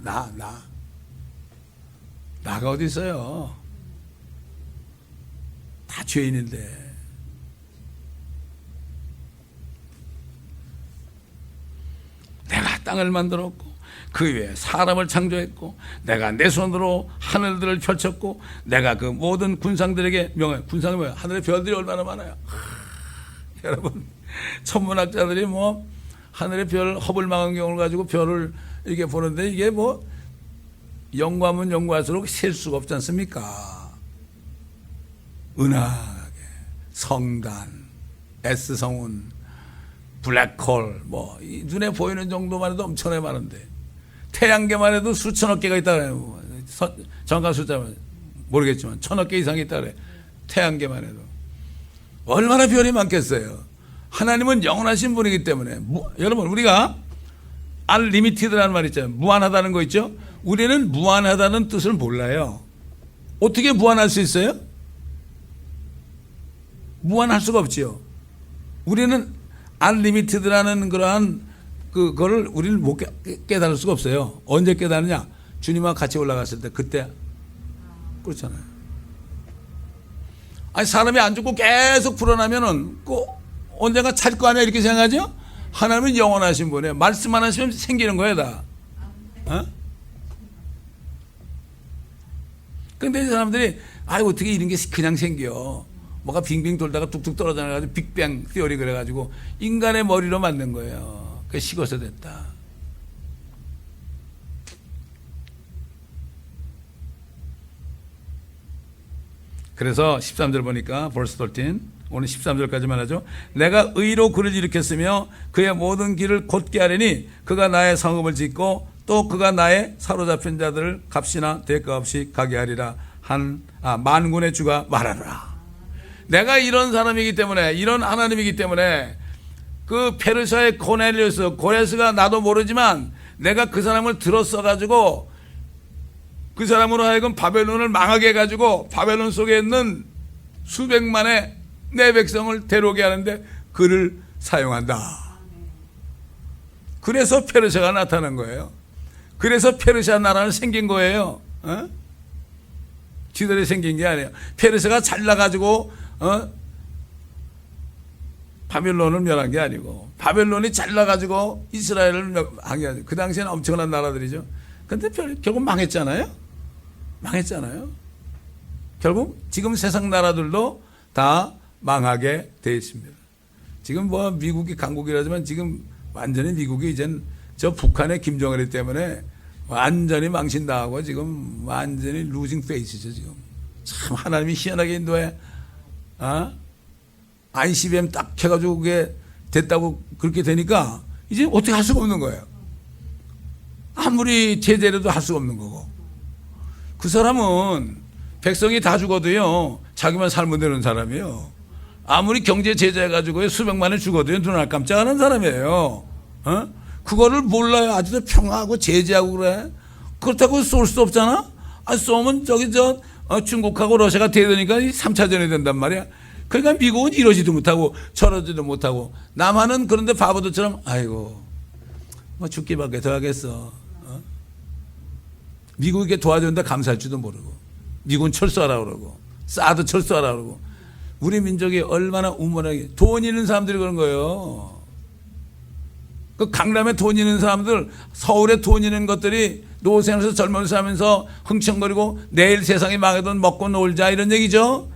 어디 있어요? 다 죄인인데. 내가 땅을 만들었고 그 위에 사람을 창조했고 내가 내 손으로 하늘들을 펼쳤고 내가 그 모든 군상들에게 명하여. 군상이 뭐야? 하늘의 별들이 얼마나 많아요. 여러분 천문학자들이 뭐 하늘의 별 허블망원경을 가지고 별을 이렇게 보는데 이게 뭐 연구하면 연구할수록 셀 수가 없지 않습니까? 은하계 성단, S성운, 블랙홀, 뭐 눈에 보이는 정도만 해도 엄청나게 많은데 태양계만 해도 수천억 개가 있다 그래요. 정확한 숫자는 모르겠지만 천억 개 이상이 있다 그래. 태양계만 해도 얼마나 별이 많겠어요. 하나님은 영원하신 분이기 때문에 여러분 우리가 unlimited라는 말 있잖아요. 무한하다는 거 있죠. 우리는 무한하다는 뜻을 몰라요. 어떻게 무한할 수 있어요? 무한할 수가 없지요. 우리는 unlimited라는 그러한 그거를 우리는 못 깨달을 수가 없어요. 언제 깨달느냐? 주님과 같이 올라갔을 때 그때. 그렇잖아요. 아니 사람이 안 죽고 계속 불어나면은 꼭 언젠가 찰 거 아니야 이렇게 생각하죠? 하나님은 영원하신 분이에요. 말씀 안 하시면 생기는 거예요 다. 어? 근데 이 사람들이 어떻게 이런 게 그냥 생겨? 뭐가 빙빙 돌다가 뚝뚝 떨어져 나가지고 빅뱅 티어리 그래가지고 인간의 머리로 만든 거예요. 그게 식어서 됐다. 그래서 13절 보니까 verse 13 오늘 13절까지만 하죠. 내가 의로 그를 일으켰으며 그의 모든 길을 곧게 하리니 그가 나의 성읍을 짓고 또 그가 나의 사로잡힌 자들을 값이나 대가 없이 가게 하리라 만군의 주가 말하노라. 내가 이런 사람이기 때문에 이런 하나님이기 때문에 그 페르시아의 고레스가 나도 모르지만 내가 그 사람을 들었어 가지고 그 사람으로 하여금 바벨론을 망하게 해가지고 바벨론 속에 있는 수백만의 내 백성을 데려오게 하는데 그를 사용한다. 그래서 페르시아가 나타난 거예요. 그래서 페르시아 나라는 생긴 거예요. 지들이 생긴 게 아니에요. 페르시아가 잘나가지고 바벨론을 멸한 게 아니고 바벨론이 잘나가지고 이스라엘을 한 게 아니고 그 당시에는 엄청난 나라들이죠. 근데 결국 망했잖아요. 결국 지금 세상 나라들도 다 망하게 돼 있습니다. 지금 뭐 미국이 강국이라지만 지금 완전히 미국이 이젠 저 북한의 김정일 때문에 완전히 망신당하고 지금 완전히 루징 페이스죠. 지금 참 하나님이 희한하게 인도해. ICBM 딱 해가지고 그게 됐다고 그렇게 되니까 이제 어떻게 할 수가 없는 거예요. 아무리 제재라도 할 수가 없는 거고. 그 사람은 백성이 다 죽어도요 자기만 살면 되는 사람이에요. 아무리 경제 제재해가지고 수백만을 죽어도요 눈알 깜짝하는 사람이에요. 그거를 몰라요. 아직도 평화하고 제재하고 그래. 그렇다고 쏠 수 없잖아. 쏘면 중국하고 러시아가 대되니까 3차전이 된단 말이야. 그러니까 미국은 이러지도 못하고 저러지도 못하고 남한은 그런데 바보들처럼 아이고 뭐 죽기밖에 더 하겠어. 미국이 이렇게 도와주는데 감사할 줄도 모르고 미국은 철수하라 그러고 사드 철수하라 그러고 우리 민족이 얼마나 우물하게 돈 있는 사람들이 그런 거예요. 그 강남에 돈 있는 사람들 서울에 돈 있는 것들이 노생에서 젊은 살면서 흥청거리고 내일 세상이 망해도 먹고 놀자 이런 얘기죠.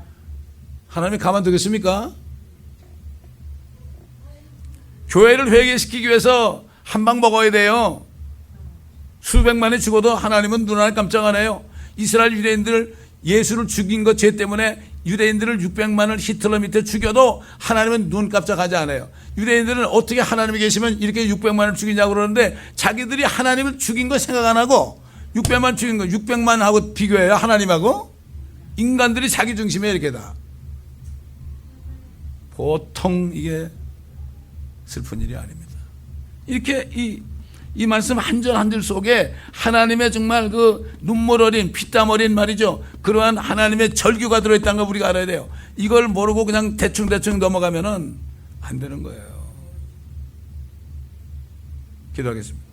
하나님이 가만두겠습니까? 교회를 회개시키기 위해서 한 방 먹어야 돼요. 수백만이 죽어도 하나님은 눈알 깜짝 안 해요. 이스라엘 유대인들 예수를 죽인 것 죄 때문에 유대인들을 600만을 히틀러 밑에 죽여도 하나님은 눈 깜짝하지 않아요. 유대인들은 어떻게 하나님이 계시면 이렇게 600만을 죽이냐고 그러는데 자기들이 하나님을 죽인 거 생각 안 하고 600만 죽인 거 600만하고 비교해요. 하나님하고. 인간들이 자기 중심에 이렇게 다. 보통 이게 슬픈 일이 아닙니다. 이렇게 이 말씀 한 절 한 절 속에 하나님의 정말 그 눈물 어린 피땀 어린 말이죠. 그러한 하나님의 절규가 들어있다는 걸 우리가 알아야 돼요. 이걸 모르고 그냥 대충 넘어가면은 안 되는 거예요. 기도하겠습니다.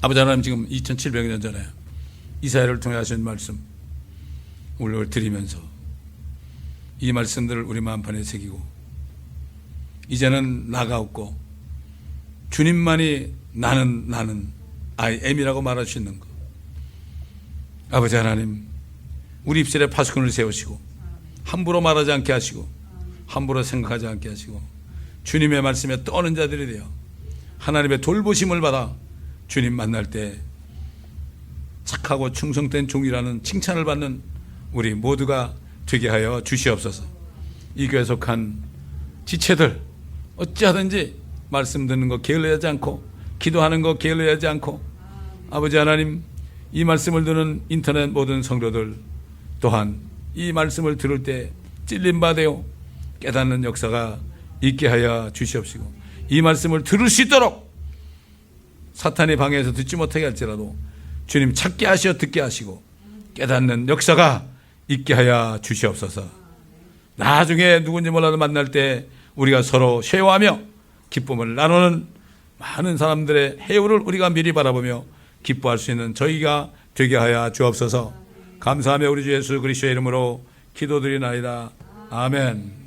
아버지 하나님 지금 2700년 전에 이사야를 통해 하신 말씀 우리를 드리면서 이 말씀들을 우리 마음판에 새기고 이제는 나가 없고 주님만이 나는 I am이라고 말할 수 있는 것. 아버지 하나님 우리 입술에 파수꾼을 세우시고 함부로 말하지 않게 하시고 함부로 생각하지 않게 하시고 주님의 말씀에 떠는 자들이 되어 하나님의 돌보심을 받아 주님 만날 때 착하고 충성된 종이라는 칭찬을 받는 우리 모두가 되게 하여 주시옵소서. 이 교회 속한 지체들 어찌하든지 말씀 듣는 거 게을러하지 않고 기도하는 거 게을러하지 않고 아버지 하나님 이 말씀을 듣는 인터넷 모든 성도들 또한 이 말씀을 들을 때 찔림바 되어 깨닫는 역사가 있게 하여 주시옵시고 이 말씀을 들을 수 있도록 사탄의 방해에서 듣지 못하게 할지라도 주님 찾게 하시어 듣게 하시고 깨닫는 역사가 있게 하여 주시옵소서. 나중에 누군지 몰라도 만날 때 우리가 서로 쉐어하며 기쁨을 나누는 많은 사람들의 해오를 우리가 미리 바라보며 기뻐할 수 있는 저희가 되게 하여 주옵소서. 감사하며 우리 주 예수 그리스도의 이름으로 기도드리나이다. 아멘.